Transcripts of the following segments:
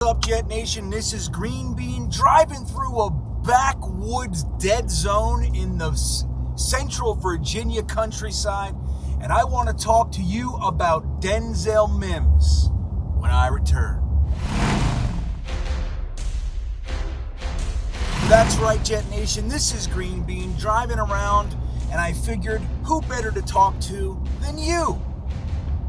What's up, Jet Nation? This is Greenbean driving through a backwoods dead zone in the central Virginia countryside, and I want to talk to you about Denzel Mims when I return. That's right, Jet Nation. This is Greenbean driving around, and I figured who better to talk to than you,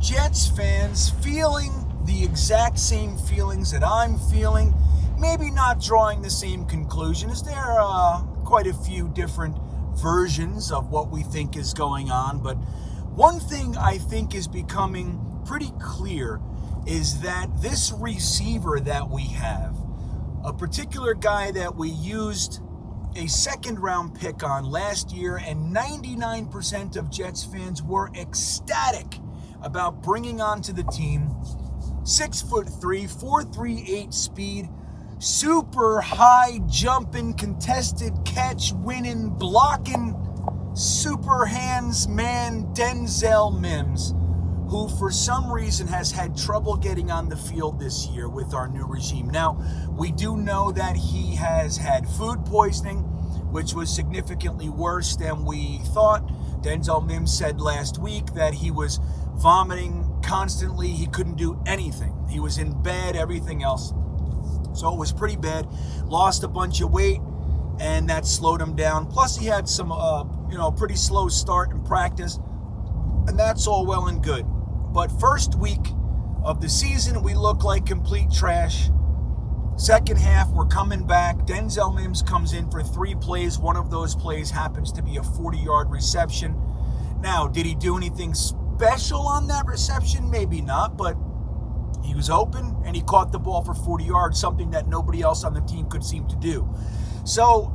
Jets fans, feeling the exact same feelings that I'm feeling, maybe not drawing the same conclusions. There are quite a few different versions of what we think is going on, but one thing I think is becoming pretty clear is that this receiver that we have, a particular guy that we used a second-round pick on last year, and 99% of Jets fans were ecstatic about bringing onto the team. 6'3", 4.38 speed, super high jumping, contested catch, winning, blocking, super hands man Denzel Mims, who for some reason has had trouble getting on the field this year with our new regime. Now, we do know that he has had food poisoning, which was significantly worse than we thought. Denzel Mims said last week that he was vomiting constantly. He couldn't do anything. He was in bed, everything else. So it was pretty bad. Lost a bunch of weight, and that slowed him down. Plus, he had some, pretty slow start in practice, and that's all well and good. But first week of the season, we look like complete trash. Second half, we're coming back. Denzel Mims comes in for 3 plays. One of those plays happens to be a 40-yard reception. Now, did he do anything special on that reception? Maybe not, but he was open and he caught the ball for 40 yards, something that nobody else on the team could seem to do. So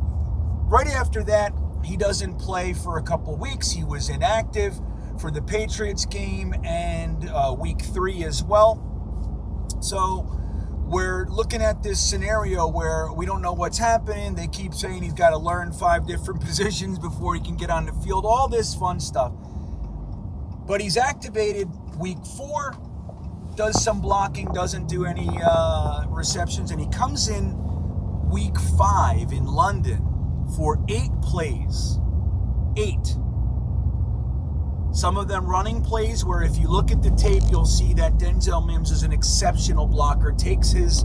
right after that, he doesn't play for a couple weeks. He was inactive for the Patriots game and week 3 as well. So we're looking at this scenario where we don't know what's happening. They keep saying he's got to learn 5 different positions before he can get on the field, all this fun stuff. But he's activated week 4, does some blocking, doesn't do any receptions, and he comes in week 5 in London for 8 plays. 8. Some of them running plays where if you look at the tape, you'll see that Denzel Mims is an exceptional blocker, takes his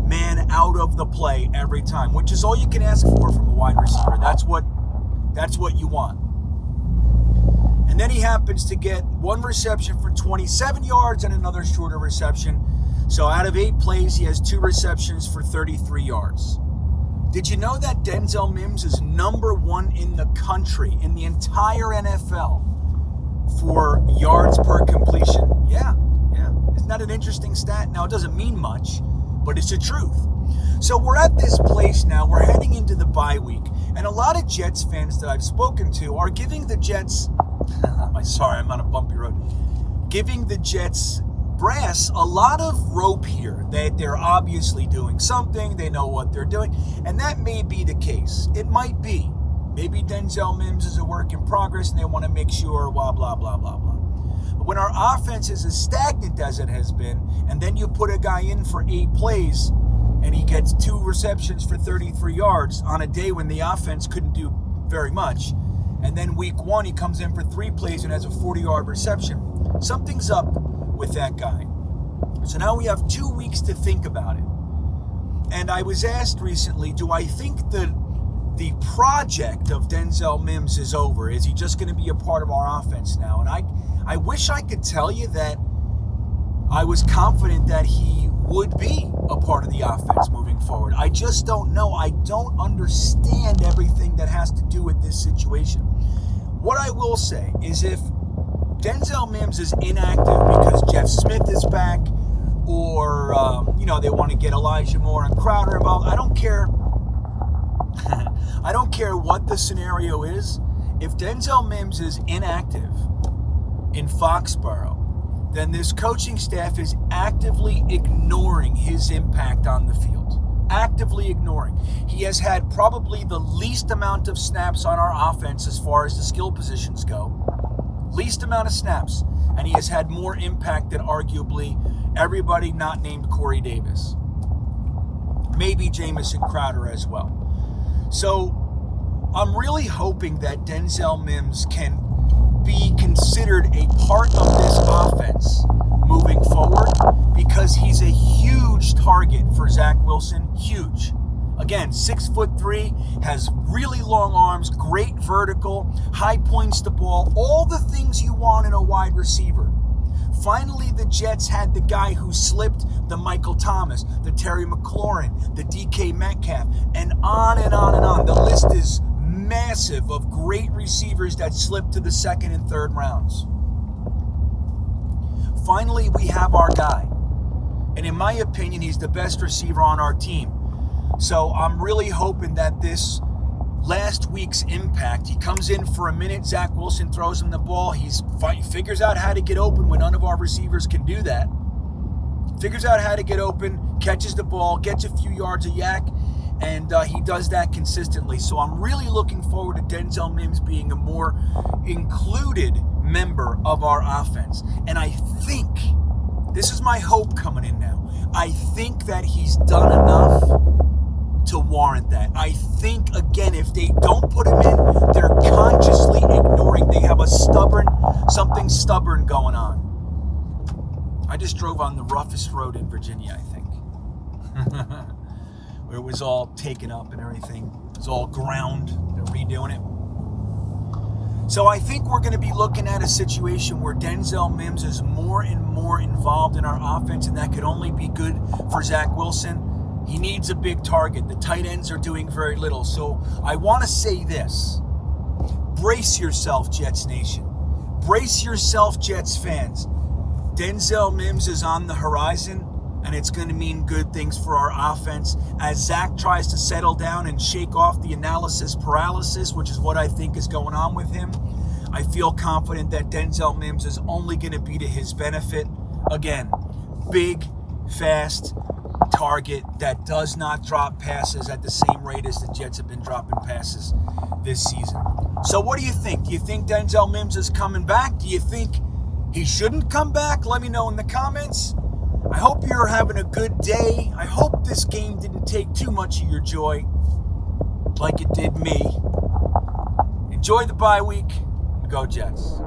man out of the play every time, which is all you can ask for from a wide receiver. That's what you want. And then he happens to get 1 reception for 27 yards and another shorter reception. So out of 8 plays, he has 2 receptions for 33 yards. Did you know that Denzel Mims is number 1 in the country, in the entire NFL, for yards per completion? Yeah. Isn't that an interesting stat? Now, it doesn't mean much, but it's the truth. So we're at this place now. We're heading into the bye week. And a lot of Jets fans that I've spoken to are giving the Jets... I'm on a bumpy road. Giving the Jets brass a lot of rope here, that they're obviously doing something, they know what they're doing, and that may be the case. It might be. Maybe Denzel Mims is a work in progress and they want to make sure, blah, blah, blah, blah, blah. But when our offense is as stagnant as it has been, and then you put a guy in for 8 plays and he gets 2 receptions for 33 yards on a day when the offense couldn't do very much, and then week 1 he comes in for 3 plays and has a 40-yard reception, something's up with that guy. So now we have 2 weeks to think about it. And I was asked recently, do I think that the project of Denzel Mims is over? Is he just going to be a part of our offense now? And I wish I could tell you that I was confident that he would be a part of the offense moving forward. I just don't know. I don't understand everything that has to do with this situation. What I will say is if Denzel Mims is inactive because Jeff Smith is back, or they want to get Elijah Moore and Crowder involved, I don't care. I don't care what the scenario is. If Denzel Mims is inactive in Foxborough, then this coaching staff is actively ignoring his impact on the field. Actively ignoring. He has had probably the least amount of snaps on our offense as far as the skill positions go. Least amount of snaps. And he has had more impact than arguably everybody not named Corey Davis. maybe Jamison Crowder as well. So I'm really hoping that Denzel Mims can be considered a part of this offense moving forward, because he's a huge target for Zach Wilson. Huge. Again, 6'3", has really long arms, great vertical, high points to ball, all the things you want in a wide receiver. Finally, the Jets had the guy who slipped, the Michael Thomas, the Terry McLaurin, the DK Metcalf, and on and on and on. The list is massive of great receivers that slipped to the second and third rounds. Finally, we have our guy. And in my opinion, he's the best receiver on our team. So I'm really hoping that this last week's impact, he comes in for a minute, Zach Wilson throws him the ball, he figures out how to get open when none of our receivers can do that. Figures out how to get open, catches the ball, gets a few yards of yak, and he does that consistently. So I'm really looking forward to Denzel Mims being a more included member of our offense. And I think, this is my hope coming in now, I think that he's done enough to warrant that. I think, again, if they don't put him in, they're consciously ignoring. They have something stubborn going on. I just drove on the roughest road in Virginia, I think. Where it was all taken up and everything. It was all ground. They're redoing it. So I think we're going to be looking at a situation where Denzel Mims is more and more involved in our offense, and that could only be good for Zach Wilson. He needs a big target. The tight ends are doing very little. So I want to say this. Brace yourself, Jets Nation. Brace yourself, Jets fans. Denzel Mims is on the horizon, and it's going to mean good things for our offense as Zach tries to settle down and shake off the analysis paralysis, which is what I think is going on with him. I feel confident that Denzel Mims is only going to be to his benefit. Again, big, fast target that does not drop passes at the same rate as the Jets have been dropping passes this season. So what do you think? Do you think Denzel Mims is coming back? Do you think he shouldn't come back? Let me know in the comments. I hope you're having a good day. I hope this game didn't take too much of your joy like it did me. Enjoy the bye week. Go Jets.